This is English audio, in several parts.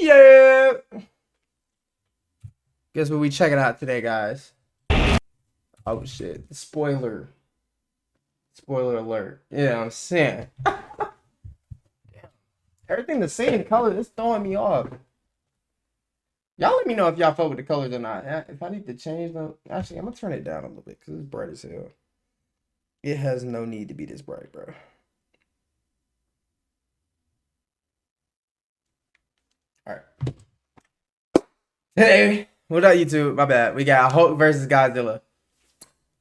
Yeah. Guess what we checking out today, guys? Oh shit! Spoiler. Spoiler alert. Yeah, I'm saying. Everything the same color. It's throwing me off. Y'all let me know if y'all fuck with the colors or not. If I need to change them, actually, I'm gonna turn it down a little bit because it's bright as hell. It has no need to be this bright, bro. All right. Hey, what up, YouTube? My bad. We got Hulk versus Godzilla.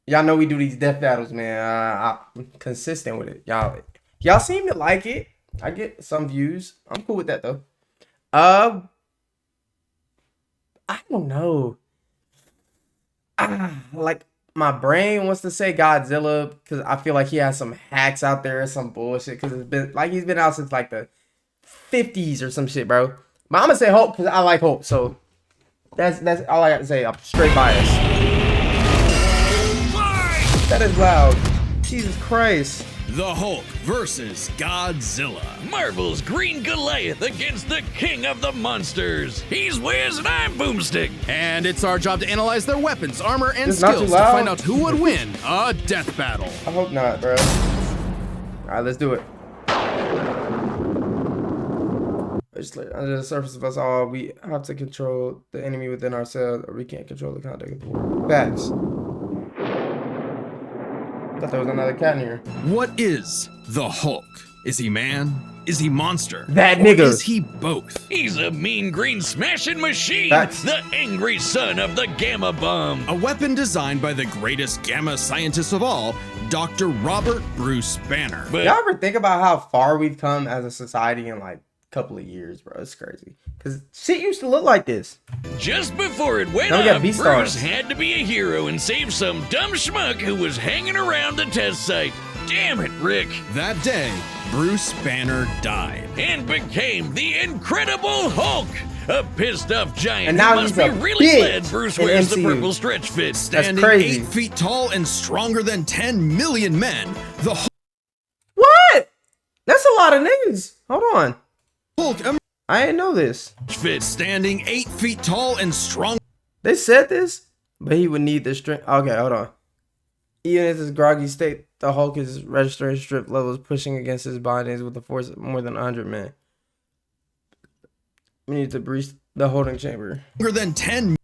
Y'all know we do these death battles, man. I'm consistent with it. Y'all seem to like it. I get some views. I'm cool with that though. I don't know. Like my brain wants to say Godzilla because I feel like he has some hacks out there, some bullshit. Because it's been like he's been out since like the 50s or some shit, bro. But I'm gonna say Hulk because I like Hulk. So that's all I got to say. I'm straight biased. That is loud. Jesus Christ. The Hulk versus Godzilla. Marvel's Green Goliath against the king of the monsters. He's Wiz and I'm Boomstick. And it's our job to analyze their weapons, armor, and It's not too skills to loud. find out who would win a death battle. I hope not, bro. Alright, let's do it. Under the surface of us all, we have to control the enemy within ourselves, or we can't control the conduct of the world. Facts. Thought there was another cat in here. What is the Hulk? Is he man? Is he monster? That Or nigga. is he both? He's a mean green smashing machine. Facts. The angry son of the Gamma Bomb. A weapon designed by the greatest gamma scientist of all, Dr. Robert Bruce Banner. But Y'all ever think about how far we've come as a society in like a couple of years, bro? It's crazy. Because shit used to look like this. just before it went Now we got up, B-stars. Bruce had to be a hero and save some dumb schmuck who was hanging around the test site. Damn it, Rick. That day, Bruce Banner died. And became the Incredible Hulk. A pissed off giant And now who must he's be a really bitch glad Bruce in wears the MCU. purple stretch fit. Standing crazy. 8 feet tall and stronger than 10 million men, the What? That's a lot of niggas. Hold on. Hulk I didn't know this. Fit. standing 8 feet tall and strong. They said this, but he would need the strength. Okay, hold on. Even in his groggy state, the Hulk is registering strip levels, pushing against his bindings with a force of more than 100 men. We need to breach the holding chamber. Stronger than 10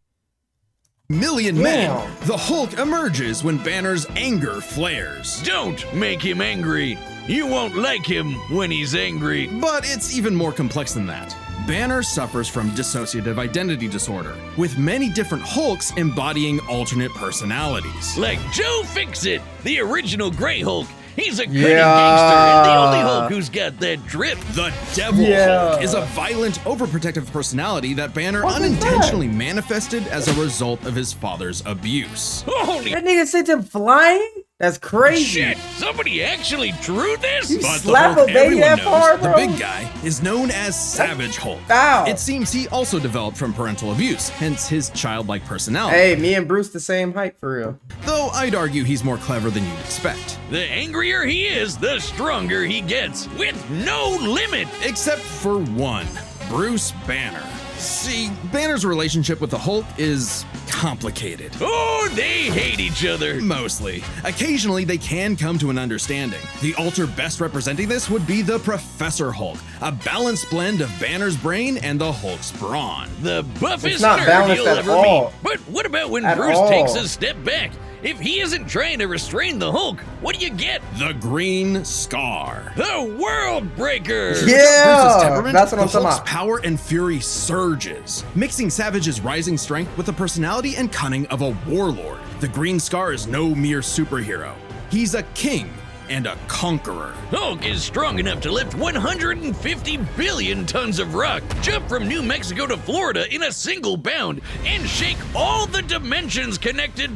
million Damn. men, the Hulk emerges when Banner's anger flares. Don't make him angry. You won't like him when he's angry. But it's even more complex than that. Banner suffers from dissociative identity disorder, with many different Hulks embodying alternate personalities. Like Joe Fixit, the original Grey Hulk. He's a cunning Yeah. gangster and the only Hulk who's got that drip. The Devil Yeah. Hulk is a violent, overprotective personality that Banner What is unintentionally manifested as a result of his father's abuse. Holy That nigga sent him flying? That's crazy. shit, somebody actually drew this? You But slap the Hulk a baby everyone that knows, far, the bro? big guy, is known as Savage Hulk. Foul. It seems he also developed from parental abuse, hence his childlike personality. Hey, me and Bruce the same height for real. Though I'd argue he's more clever than you'd expect. The angrier he is, the stronger he gets, with no limit. Except for one, Bruce Banner. See, Banner's relationship with the Hulk is complicated. Oh, they hate each other. Mostly. Occasionally, they can come to an understanding. The alter best representing this would be the Professor Hulk, a balanced blend of Banner's brain and the Hulk's brawn. The buffest It's not nerd balanced you'll at ever all. meet. But what about when At Bruce all. takes a step back? If he isn't trying to restrain the Hulk, what do you get? The Green Scar. The World Breaker! Bruce's Yeah, temperament, that's what I'm the talking Hulk's about. power and fury surges, mixing Savage's rising strength with the personality and cunning of a warlord. The Green Scar is no mere superhero. He's a king and a conqueror. Hulk is strong enough to lift 150 billion tons of rock, jump from New Mexico to Florida in a single bound, and shake all the dimensions connected.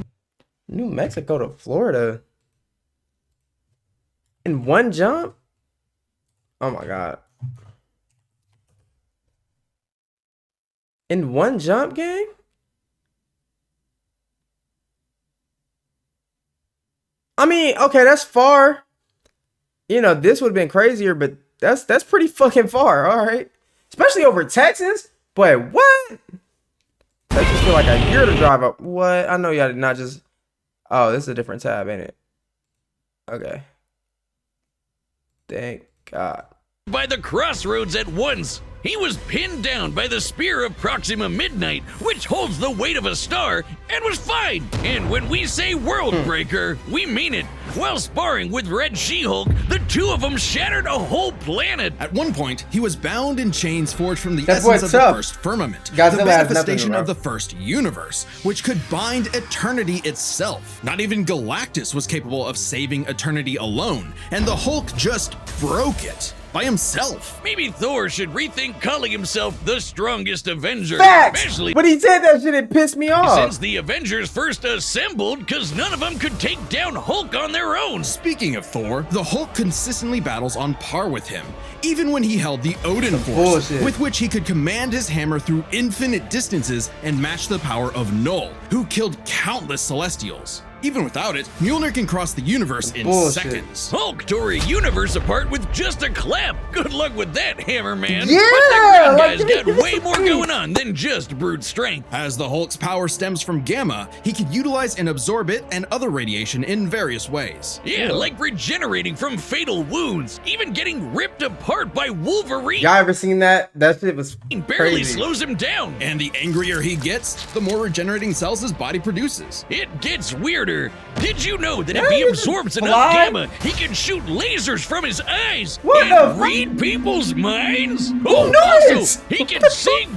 New Mexico to Florida in one jump? Oh my god. In one jump, gang? I mean, okay, that's far. You know, this would have been crazier, but that's pretty fucking far, all right? Especially over Texas. Boy, what? That just feel like a year to drive up. What? I know y'all did not just. Oh, this is a different tab, ain't it? Okay. Thank God. By the crossroads at once. He was pinned down by the spear of Proxima Midnight, which holds the weight of a star, and was fine. And when we say world breaker, we mean it. While sparring with Red She-Hulk, the two of them shattered a whole planet. At one point, he was bound in chains forged from the That's essence of the tough. first firmament, Godzilla the has manifestation nothing, of the first universe, which could bind eternity itself. Not even Galactus was capable of saving eternity alone, and the Hulk just broke it. By himself. Maybe Thor should rethink calling himself the strongest Avenger. Facts! Especially When he said that shit, it pissed me off. since the Avengers first assembled, because none of them could take down Hulk on their own. Speaking of Thor, the Hulk consistently battles on par with him, even when he held the Odin Force, bullshit. with which he could command his hammer through infinite distances and match the power of Null, who killed countless Celestials. Even without it, Mjolnir can cross the universe in Bullshit. seconds. Hulk tore a universe apart with just a clap. Good luck with that, Hammer Man. Yeah, But the ground like, guy's got give me way some more peace. going on than just brute strength. As the Hulk's power stems from gamma, he can utilize and absorb it and other radiation in various ways. Yeah, like regenerating from fatal wounds, even getting ripped apart by Wolverine. Y'all ever seen that? That shit was Barely crazy. slows him down. And the angrier he gets, the more regenerating cells his body produces. It gets weirder. Did you know that Yeah, if he you absorbs can enough fly. gamma, he can shoot lasers from his eyes What the and fuck? read people's minds? Oh, knows? also, he can see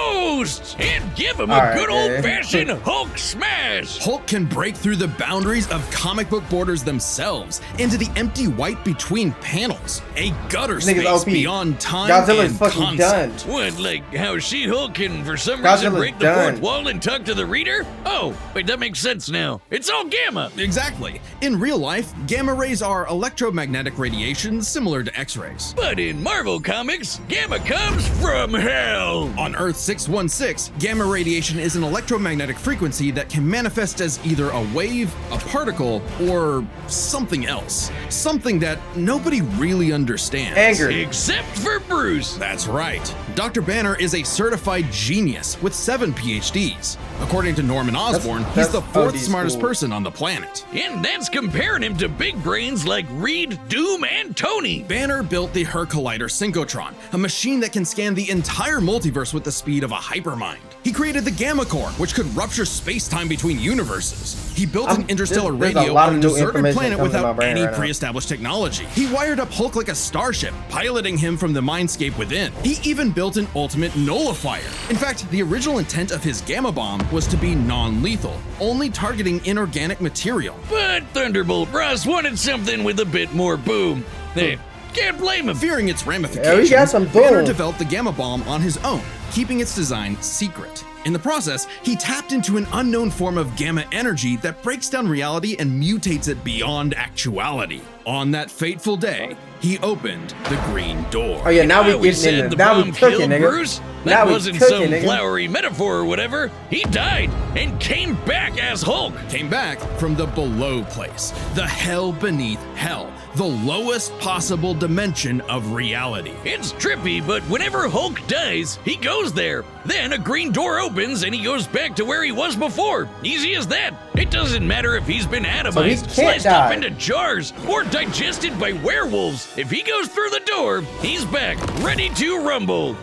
ghosts and give him a Alright, good man. old-fashioned Hulk smash. Hulk can break through the boundaries of comic book borders themselves into the empty white between panels, a gutter This nigga's space OP. beyond time Godzilla's and fucking concept. done. What, like how She-Hulk can for some reason Godzilla's break the done. fourth wall and talk to the reader? Oh, wait, that makes sense now. It's all gamma. Exactly. In real life, gamma rays are electromagnetic radiation similar to X-rays. But in Marvel Comics, gamma comes from hell. On Earth 616, gamma radiation is an electromagnetic frequency that can manifest as either a wave, a particle, or something else. Something that nobody really understands. Anger. Except for Bruce. That's right. Dr. Banner is a certified genius with 7 PhDs. According to Norman Osborn, he's the that's fourth OD smartest school. person on the planet. And that's comparing him to big brains like Reed, Doom, and Tony. Banner built the Her Collider Synchrotron, a machine that can scan the entire multiverse with the speed of a hypermind. He created the Gamma Core, which could rupture space-time between universes. He built an interstellar there's a radio lot on a of new deserted information planet coming in my without brain any right now. pre-established technology. He wired up Hulk like a starship, piloting him from the mindscape within. He even built an ultimate nullifier. In fact, the original intent of his Gamma Bomb was to be non-lethal, only targeting inorganic material. But Thunderbolt Ross wanted something with a bit more boom. Hey, can't blame him. Fearing its ramifications, got some Banner boom. developed the Gamma Bomb on his own, keeping its design secret. In the process, he tapped into an unknown form of gamma energy that breaks down reality and mutates it beyond actuality. On that fateful day, he opened the Green Door. Oh yeah, now I we always getting said into the now we bomb cooking, killed nigga. Bruce. Now That we wasn't cooking, some nigga. flowery metaphor or whatever. He died and came back as Hulk. Came back from the below place, the hell beneath hell, the lowest possible dimension of reality. It's trippy, but whenever Hulk dies, he goes there. Then a green door opens and he goes back to where he was before. Easy as that. It doesn't matter if he's been atomized, So he can't sliced die. up into jars, or digested by werewolves. If he goes through the door, he's back, ready to rumble.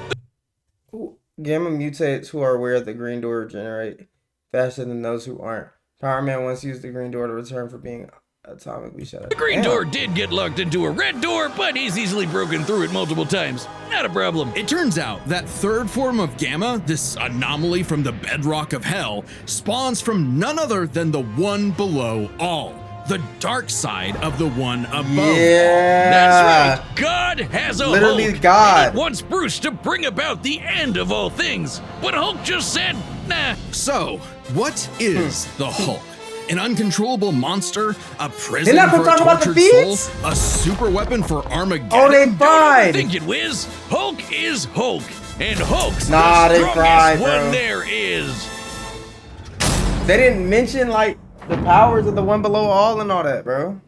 Gamma mutates who are aware of the green door regenerate faster than those who aren't. Power Man once used the green door to return for being atomically shut up. The green Damn. door did get locked into a red door, but he's easily broken through it multiple times. Not a problem. It turns out that third form of gamma, this anomaly from the bedrock of hell, spawns from none other than the one below all, the dark side of the one above. Yeah. That's right. God has a Literally Hulk. God. And he wants Bruce to bring about the end of all things. But Hulk just said, nah. So, what is the Hulk? An uncontrollable monster, a prison They're not for gonna a talk about the tortured feats? soul, a super weapon for Armageddon? Oh, they Don't fried. overthink it, Wiz. Hulk is Hulk. And Hulk's Nah, the they strongest fried, one bro. there is. They didn't mention like the powers of the one below all and all that, bro.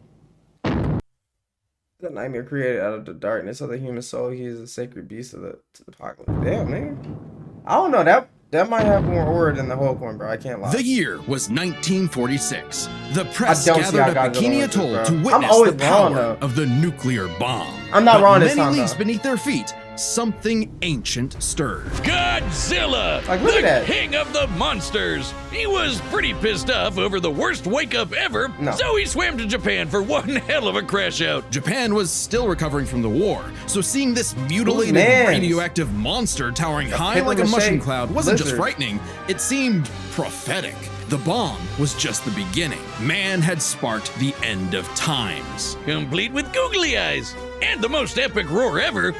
The nightmare created out of the darkness of the human soul. He is a sacred beast of the apocalypse. Damn, man. I don't know. That might have more aura than the whole coin, bro. I can't lie. The year was 1946. The press I don't see gathered how at Godzilla Bikini wins this, Atoll bro. to I'm witness always the wrong, power though. of the nuclear bomb. I'm not But wrong this many time, leagues though. beneath their feet, something ancient stirred. Godzilla, Like, look the at that. king of the monsters. He was pretty pissed off over the worst wake-up ever, No. so he swam to Japan for one hell of a crash out. Japan was still recovering from the war, so seeing this mutilated mans? radioactive monster towering high like a paper-mache mushroom cloud wasn't just lizard. frightening, it seemed prophetic. The bomb was just the beginning. Man had sparked the end of times. Complete with googly eyes. And the most epic roar ever.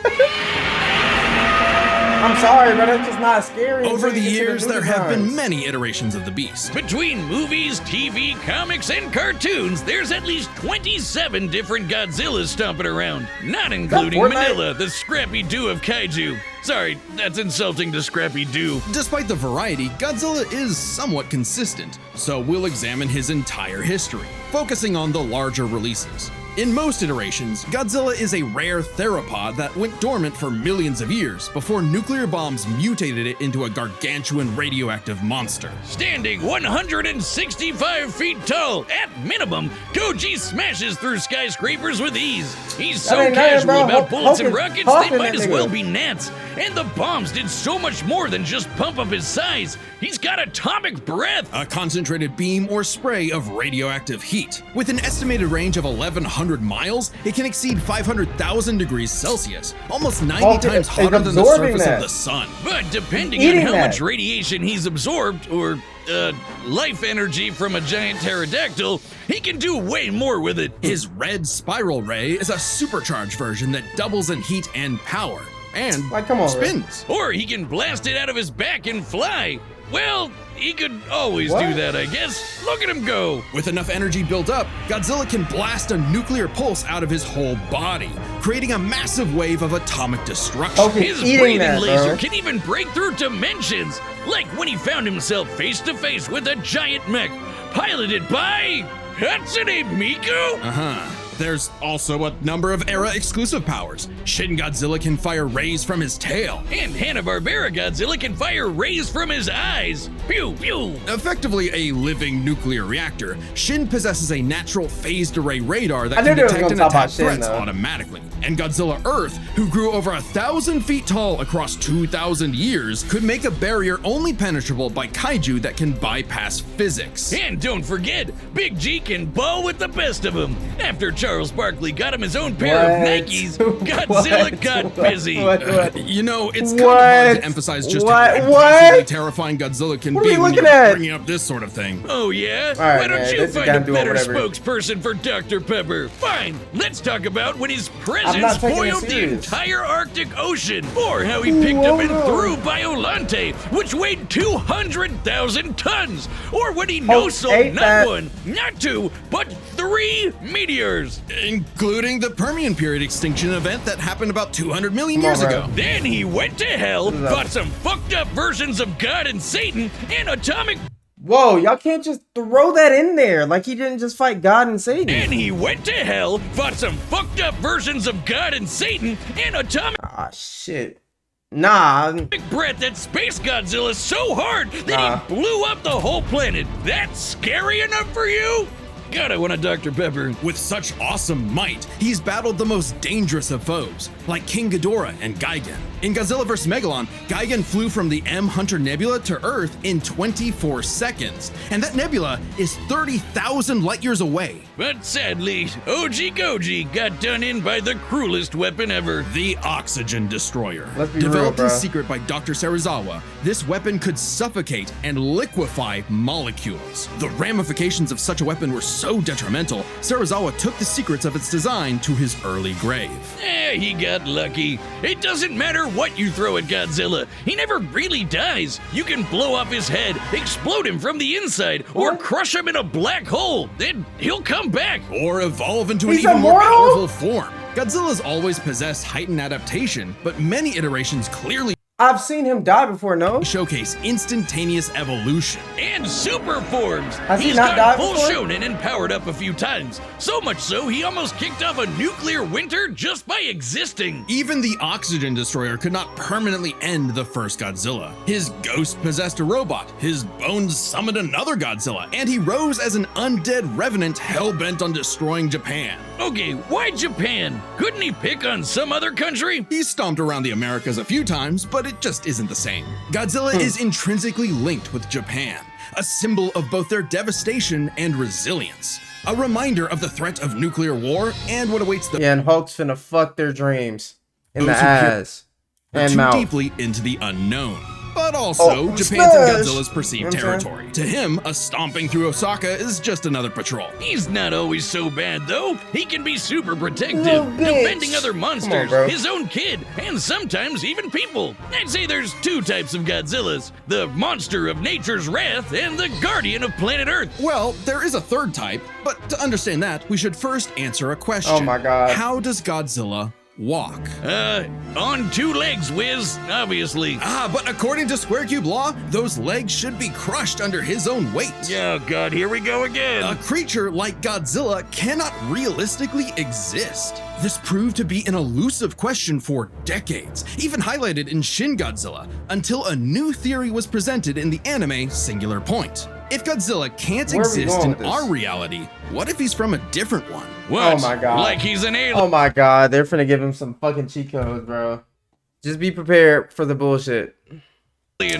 I'm sorry, but that's just not scary. Over until the you get to years, new there have been designs. many iterations of the beast. Between movies, TV, comics, and cartoons, there's at least 27 different Godzillas stomping around. Not including Fortnite? Manila, the Scrappy Doo of kaiju. Sorry, that's insulting to Scrappy Doo. Despite the variety, Godzilla is somewhat consistent, so we'll examine his entire history, focusing on the larger releases. In most iterations, Godzilla is a rare theropod that went dormant for millions of years before nuclear bombs mutated it into a gargantuan radioactive monster. Standing 165 feet tall, at minimum, Goji smashes through skyscrapers with ease. He's so That ain't nothing, casual bro. about bullets and Hulk is rockets, talking they might that as well nigga. be gnats. And the bombs did so much more than just pump up his size. He's got atomic breath. A concentrated beam or spray of radioactive heat. With an estimated range of 1,100 miles, it can exceed 500,000 degrees Celsius, almost 90 Hulk times is hotter than the absorbing surface that. of the sun. But depending on Eating how that. much radiation he's absorbed, or life energy from a giant pterodactyl, he can do way more with it. His red spiral ray is a supercharged version that doubles in heat and power, and Like, come on, spins. Or he can blast it out of his back and fly. Well, he could always do What? that, I guess. Look at him go. With enough energy built up, Godzilla can blast a nuclear pulse out of his whole body, creating a massive wave of atomic destruction. Hulk is His eating breathing that, laser bro. can even break through dimensions, like when he found himself face to face with a giant mech piloted by Hatsune Miku. There's also a number of era-exclusive powers. Shin Godzilla can fire rays from his tail. And Hanna-Barbera Godzilla can fire rays from his eyes. Pew, pew. Effectively a living nuclear reactor, Shin possesses a natural phased array radar that I knew can they was detect and gonna talk attack about Shin, threats though. automatically. And Godzilla Earth, who grew over 1,000 feet tall across 2,000 years, could make a barrier only penetrable by kaiju that can bypass physics. And don't forget, Big G can ball with the best of them. After Charles Barkley got him his own pair of What? Nikes, Godzilla What? got What? busy. What? You know, it's kind of hard What? to emphasize just What? how What? impressively terrifying Godzilla can What are be we when looking you're at? bringing up this sort of thing. Oh yeah? right, Why don't man, you this is find gotta a do better whatever. spokesperson for Dr. Pepper? Fine, let's talk about when his not presence taking it boiled the serious. entire Arctic Ocean, or how he picked up and Whoa. threw Biolante, which weighed 200,000 tons, or when he Hulk no-sold ate not that. one, not two, but 3 meteors. Including the Permian period extinction event that happened about 200 million Come on, years bro. ago. Then he went to hell, This is fought some fucked up versions of God and Satan, and atomic. Whoa, y'all can't just throw that in there. Like he didn't just fight God and Satan. And he went to hell, fought some fucked up versions of God and Satan, and atomic Ah, shit. Nah. breath that Space Godzilla so hard that Nah. he blew up the whole planet. That's scary enough for you? God, I want a Dr. Pepper. With such awesome might, he's battled the most dangerous of foes, like King Ghidorah and Gigan. In Godzilla vs. Megalon, Gigan flew from the M Hunter Nebula to Earth in 24 seconds, and that nebula is 30,000 light years away. But sadly, OG Goji got done in by the cruelest weapon ever. The Oxygen Destroyer. Let's be real, Developed in bro. secret by Dr. Serizawa, this weapon could suffocate and liquefy molecules. The ramifications of such a weapon were so detrimental, Serizawa took the secrets of its design to his early grave. He got lucky. It doesn't matter what you throw at Godzilla. He never really dies. You can blow up his head, explode him from the inside, or What? crush him in a black hole. Then he'll come back. Or evolve into He's an even more immortal? powerful form. Godzilla's always possessed heightened adaptation, but many iterations clearly I've seen him die before, no? showcase instantaneous evolution. And super forms. Has he He's not gone died full before? shonen and powered up a few times. So much so, he almost kicked off a nuclear winter just by existing. Even the oxygen destroyer could not permanently end the first Godzilla. His ghost possessed a robot, his bones summoned another Godzilla, and he rose as an undead revenant hell-bent on destroying Japan. Okay, why Japan? Couldn't he pick on some other country? He stomped around the Americas a few times, but it just isn't the same. Godzilla is intrinsically linked with Japan, a symbol of both their devastation and resilience. A reminder of the threat of nuclear war and what awaits the Yeah, and Hulk's finna fuck their dreams in the Those who peer- ass and too mouth. deeply into the unknown. But also, Oh, Japan's smash! and Godzilla's perceived You know what I'm saying? territory. To him, a stomping through Osaka is just another patrol. He's not always so bad, though. He can be super protective, Little bitch. defending other Come on, monsters, bro. his own kid, and sometimes even people. I'd say there's two types of Godzillas: the monster of nature's wrath and the guardian of planet Earth. Well, there is a third type, but to understand that, we should first answer a question. Oh my God. How does Godzilla walk? On two legs, Wiz, obviously. But according to Square Cube law, those legs should be crushed under his own weight. Oh god, here we go again. A creature like Godzilla cannot realistically exist. This proved to be an elusive question for decades, even highlighted in Shin Godzilla, until a new theory was presented in the anime Singular Point. If Godzilla can't Where are we exist going in with this? our reality, what if he's from a different one? What? Oh my God. Like he's an alien. Oh my God, they're finna give him some fucking cheat codes, bro. Just be prepared for the bullshit.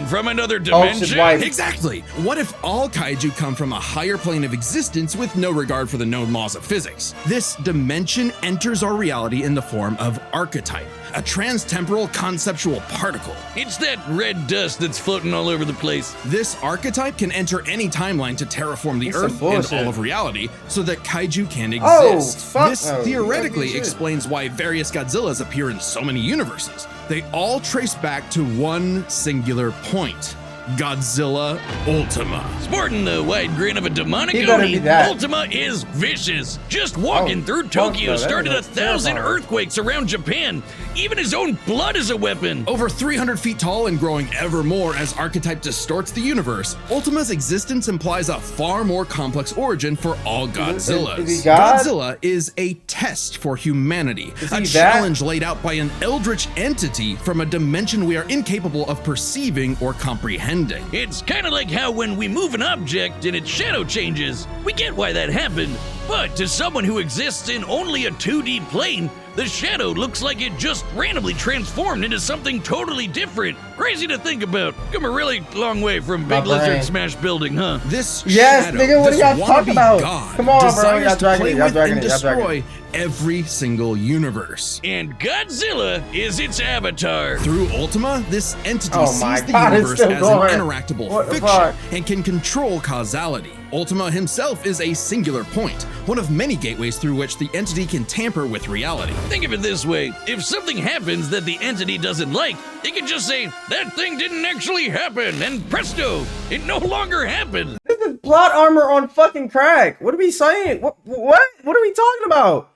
From another Hulk's dimension. wife. Exactly! What if all kaiju come from a higher plane of existence with no regard for the known laws of physics? This dimension enters our reality in the form of archetype, a transtemporal conceptual particle. It's that red dust that's floating all over the place. This archetype can enter any timeline to terraform the That's some Earth and bullshit. all of reality so that kaiju can Oh, exist. fuck This no. theoretically Fucking shit. explains why various Godzillas appear in so many universes. They all trace back to one singular point: Godzilla Ultima. Sporting the wide grin of a demonic He better Oni, be that. Ultima is vicious. Just walking Oh, through fuck Tokyo no, that started is 1,000 terrifying. earthquakes around Japan. Even his own blood is a weapon. Over 300 feet tall and growing ever more as archetype distorts the universe, Ultima's existence implies a far more complex origin for all Godzillas. is he God? Godzilla is a test for humanity, Is a he that? challenge laid out by an eldritch entity from a dimension we are incapable of perceiving or comprehending. It's kind of like how when we move an object and its shadow changes, we get why that happened. But to someone who exists in only a 2D plane, the shadow looks like it just randomly transformed into something totally different. Crazy to think about. Come a really long way from My Big Lizard brain. Smash Building, huh? This Yes, shadow, nigga, what are this y'all talking wannabe about? God, Come on, bro, desires y'all to dragging play it, y'all with dragging and it, y'all dragging destroy every single universe. And Godzilla is its avatar. Through Ultima, this entity Oh my sees the God, it's universe still as going. an interactable What the fiction fuck? and can control causality. Ultima himself is a singular point, one of many gateways through which the entity can tamper with reality. Think of it this way. If something happens that the entity doesn't like, it can just say, that thing didn't actually happen, and presto, it no longer happened. This is plot armor on fucking crack. What are we saying? What? What are we talking about?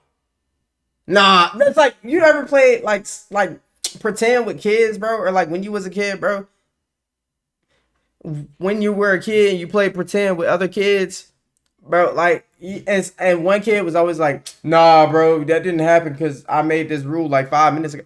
Nah, that's like, you ever played like pretend with kids, bro? Or like when you was a kid, bro? When you were a kid and you played pretend with other kids, bro, like, and one kid was always like, nah, bro, that didn't happen because I made this rule like 5 minutes ago.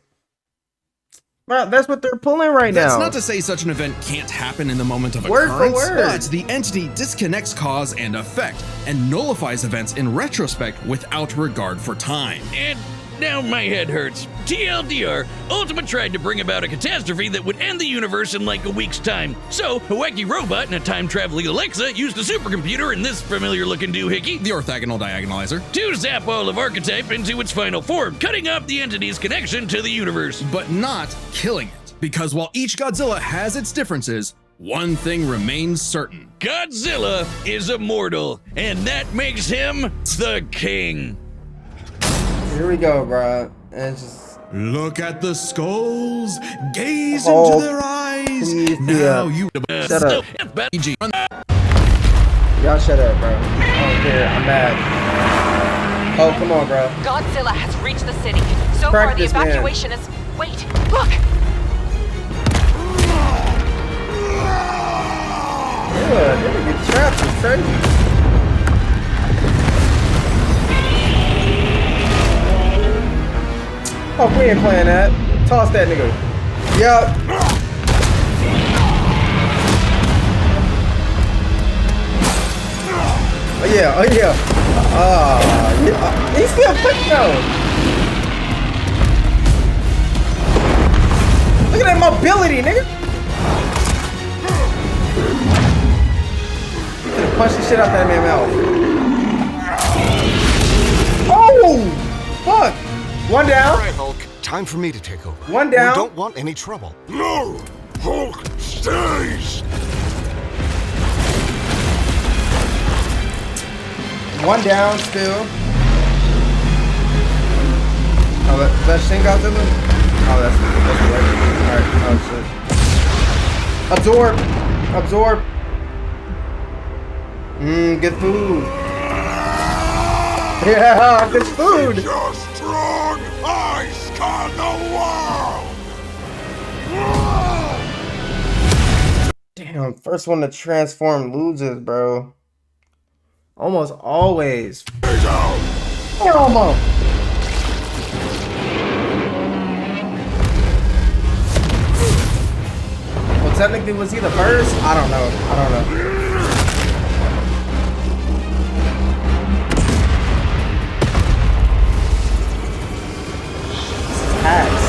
Bro, that's what they're pulling right That's now. not to say such an event can't happen in the moment of Word for occurrence, word. but the entity disconnects cause and effect and nullifies events in retrospect without regard for time. And now my head hurts. TLDR, Ultima tried to bring about a catastrophe that would end the universe in like a week's time. So, a wacky robot and a time-traveling Alexa used a supercomputer and this familiar-looking doohickey The orthogonal diagonalizer. to zap all of Archetype into its final form, cutting off the entity's connection to the universe. But not killing it. Because while each Godzilla has its differences, one thing remains certain. Godzilla is immortal, and that makes him the king. Here we go, bro. And it's just, Look at the skulls, gaze Oh, into their eyes. please, Now yeah. you Shut up. PG. Y'all shut up, bro. I don't care. I'm mad. Oh, come on, bro. Godzilla has reached the city. So Crack far, the this man. evacuation is. Wait, look! Godzilla. Nigga get trapped. It's crazy. Oh, we ain't playing that. Toss that nigga. Yup. Oh yeah, oh yeah. He's still quick though. Look at that mobility, nigga. Punch the shit out that man mouth. Oh! Fuck! One down. All right, Hulk. Time for me to take over. One down. We don't want any trouble. No! Hulk stays! One down still. Oh, that's Shin Godzilla? Oh, that's the regular. Alright, oh shit. Absorb. Good food. Yeah, good food. Your strong eyes scan the world! Damn, first one to transform loses, bro. Almost always. Almost. Well, technically, was he the first? I don't know. Hacks.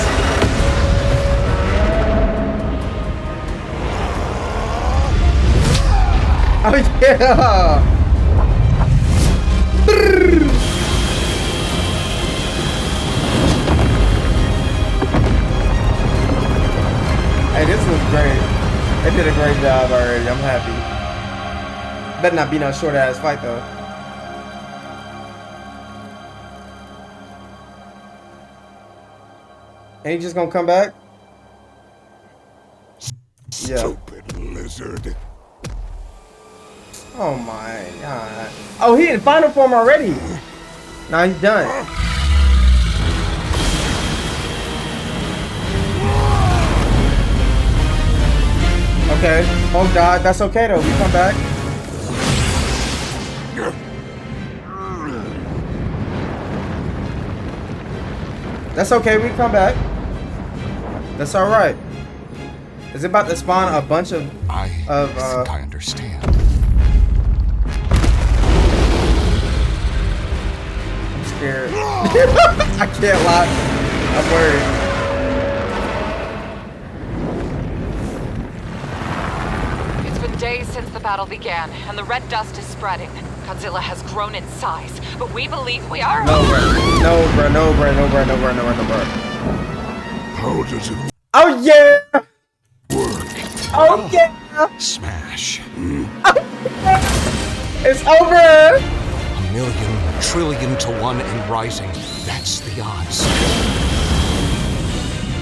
Oh yeah! Hey, this was great. They did a great job already. I'm happy. Better not be no short ass fight though. Ain't he just gonna come back? Yeah. Stupid lizard. Oh my god. Oh, he in final form already. Now he's done. Okay. Oh god, that's okay though. We come back. That's okay, we come back. That's alright. Is it about to spawn a bunch of I think I understand. I'm scared. I can't lie. I'm worried. It's been days since the battle began, and the red dust is spreading. Godzilla has grown in size, but we believe we are. No, bro. No, bro. No, bro. No, bro. No, bro. No, bro. No, bro. How does it Oh yeah! work? Oh yeah! Smash. It's over! 1,000,000,000 trillion to 1 and rising. That's the odds.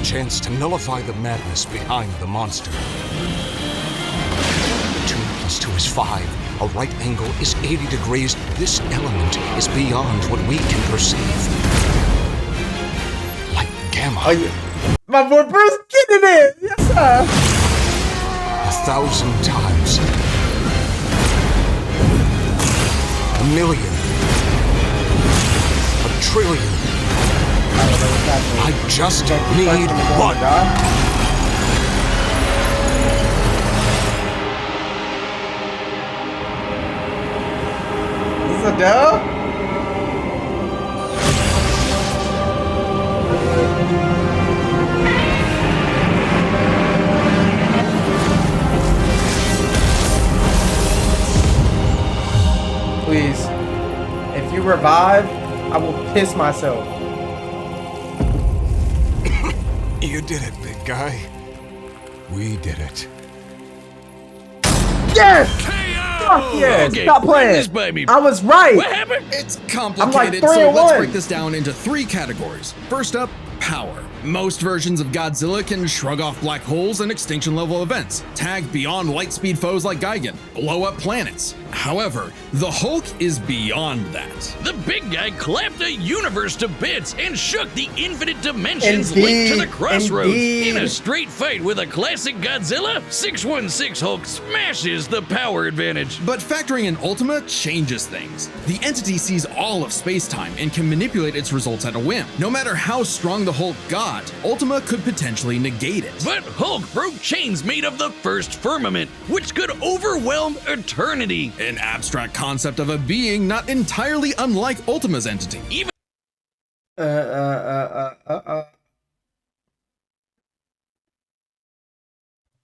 Chance to nullify the madness behind the monster. 2 + 2 is 5. A right angle is 80 degrees. This element is beyond what we can perceive. Like gamma. Oh yeah. My boy Bruce getting it! Yes, sir! 1,000 times. 1,000,000. 1,000,000,000,000. I just need one. This is a dub? Please. If you revive, I will piss myself. You did it, big guy. We did it. Yes! Fuck yes! Okay, Stop run playing! this by me. I was right! What happened? It's I'm like complicated, 3 so and let's 1. break this down into 3 categories. First up, power. Most versions of Godzilla can shrug off black holes and extinction level events, tag beyond light speed foes like Gigan, blow up planets. However, the Hulk is beyond that. The big guy clapped a universe to bits and shook the infinite dimensions linked to the crossroads. In a straight fight with a classic Godzilla, 616 Hulk smashes the power advantage. But factoring in Ultima changes things. The entity sees all of space-time and can manipulate its results at a whim. No matter how strong the Hulk got, Ultima could potentially negate it. But Hulk broke chains made of the first firmament, which could overwhelm eternity. An abstract concept of a being not entirely unlike Ultima's entity. Even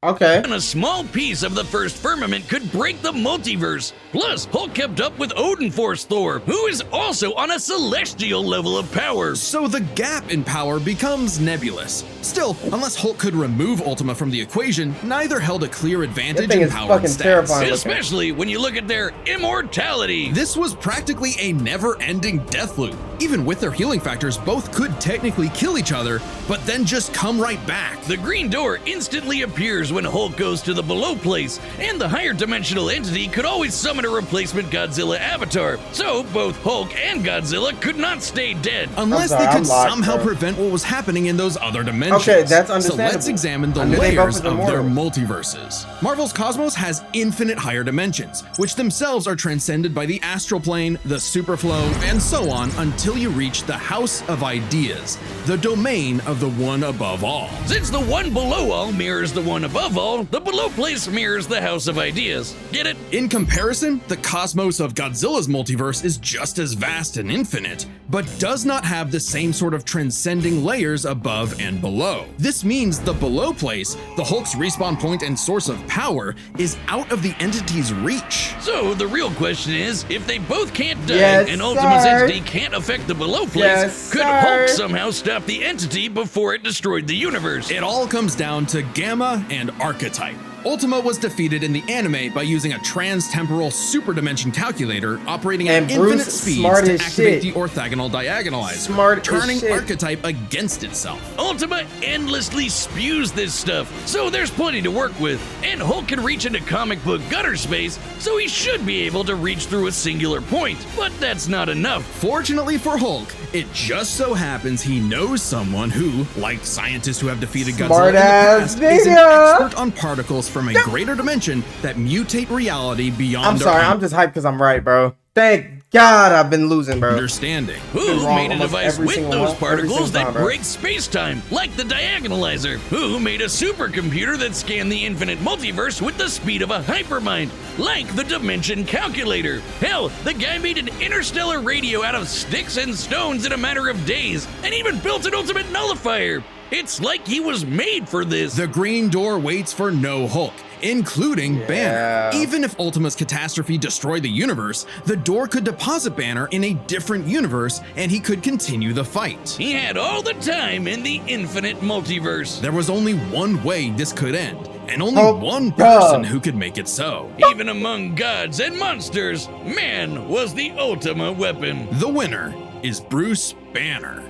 Okay. a small piece of the first firmament could break the multiverse. Plus, Hulk kept up with Odin Force Thor, who is also on a celestial level of power. So the gap in power becomes nebulous. Still, unless Hulk could remove Ultima from the equation, neither held a clear advantage thing in is power fucking and stats. terrifying. looking. Especially when you look at their immortality. This was practically a never-ending death loop. Even with their healing factors, both could technically kill each other, but then just come right back. The green door instantly appears when Hulk goes to the below place, and the higher dimensional entity could always summon a replacement Godzilla avatar. So both Hulk and Godzilla could not stay dead. Unless sorry, they I'm could locked, somehow bro. prevent what was happening in those other dimensions. Okay, that's So let's understandable. examine the I knew they both layers was of their immortal. multiverses. Marvel's Cosmos has infinite higher dimensions, which themselves are transcended by the astral plane, the superflow, and so on until you reach the House of Ideas, the domain of the one above all. Since the one below all mirrors the one above all, the below place mirrors the House of Ideas. Get it? In comparison, the cosmos of Godzilla's multiverse is just as vast and infinite, but does not have the same sort of transcending layers above and below. This means the below place, the Hulk's respawn point and source of power, is out of the entity's reach. So the real question is, if they both can't die Yes, and Ultima's sir. entity can't affect the below place, Yes, could sir. Hulk somehow stop the entity before it destroyed the universe? It all comes down to Gamma and Archetype. Ultima was defeated in the anime by using a trans-temporal superdimension calculator operating at And Bruce infinite speeds smart to as activate shit. the orthogonal diagonalizer, Smart as turning shit. Archetype against itself. Ultima endlessly spews this stuff, so there's plenty to work with. And Hulk can reach into comic book gutter space, so he should be able to reach through a singular point. But that's not enough. Fortunately for Hulk, it just so happens he knows someone who, like scientists who have defeated Godzilla in the Smart-ass past, is an nigga. expert on particles from a greater dimension that mutate reality beyond I'm sorry, our I'm just hyped because I'm right, bro. Thank God I've been losing, bro. understanding. Who wrong made a almost device every with single those one- every particles single that time, bro. break space-time, like the diagonalizer? Who made a supercomputer that scanned the infinite multiverse with the speed of a hypermind, like the dimension calculator? Hell, the guy made an interstellar radio out of sticks and stones in a matter of days, and even built an ultimate nullifier. It's like he was made for this. The Green Door waits for no Hulk, including Banner. Even if Ultima's catastrophe destroyed the universe, the door could deposit Banner in a different universe and he could continue the fight. He had all the time in the infinite multiverse. There was only one way this could end, and only Oh, one God. person who could make it so. Even among gods and monsters, man was the Ultima weapon. The winner is Bruce Banner.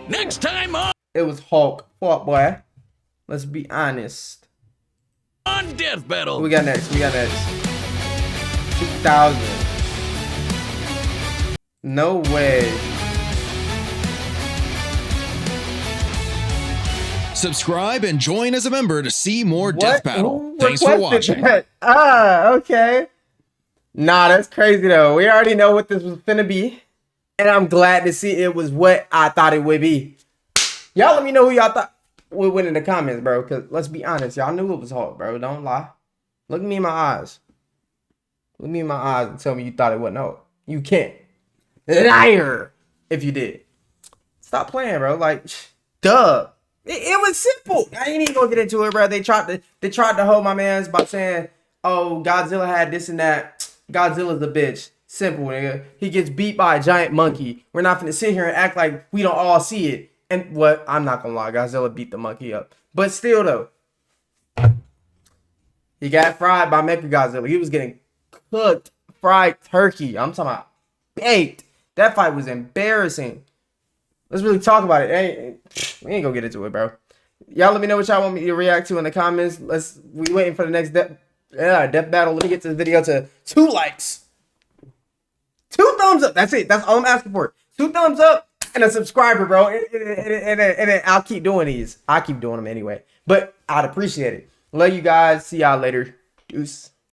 Next time on It was Hulk. Fuck, boy. Let's be honest. Death Battle. What we got next? 2000. No way. Subscribe and join as a member to see more Death Battle. Who Thanks for requested watching. that? Okay. Nah, that's crazy though. We already know what this was finna be. And I'm glad to see it was what I thought it would be. Y'all let me know who y'all thought would win in the comments, bro. Cause let's be honest, y'all knew it was Hulk, bro. Don't lie. Look at me in my eyes. Look me in my eyes and tell me you thought it wasn't Hulk. You can't. Liar. If you did. Stop playing, bro. Like, duh. It was simple. I ain't even gonna get into it, bro. They tried to hold my man's by saying, oh, Godzilla had this and that. Godzilla's a bitch. Simple, nigga. He gets beat by a giant monkey. We're not gonna sit here and act like we don't all see it. And what? I'm not gonna lie. Godzilla beat the monkey up. But still, though. He got fried by Mechagodzilla. He was getting cooked, fried turkey. I'm talking about baked. That fight was embarrassing. Let's really talk about it. We ain't gonna get into it, bro. Y'all let me know what y'all want me to react to in the comments. We waiting for the next death battle. Let me get this video to 2 likes. 2 thumbs up. That's it. That's all I'm asking for. 2 thumbs up and a subscriber, bro. And I'll keep doing these. I'll keep doing them anyway. But I'd appreciate it. Love you guys. See y'all later. Deuce.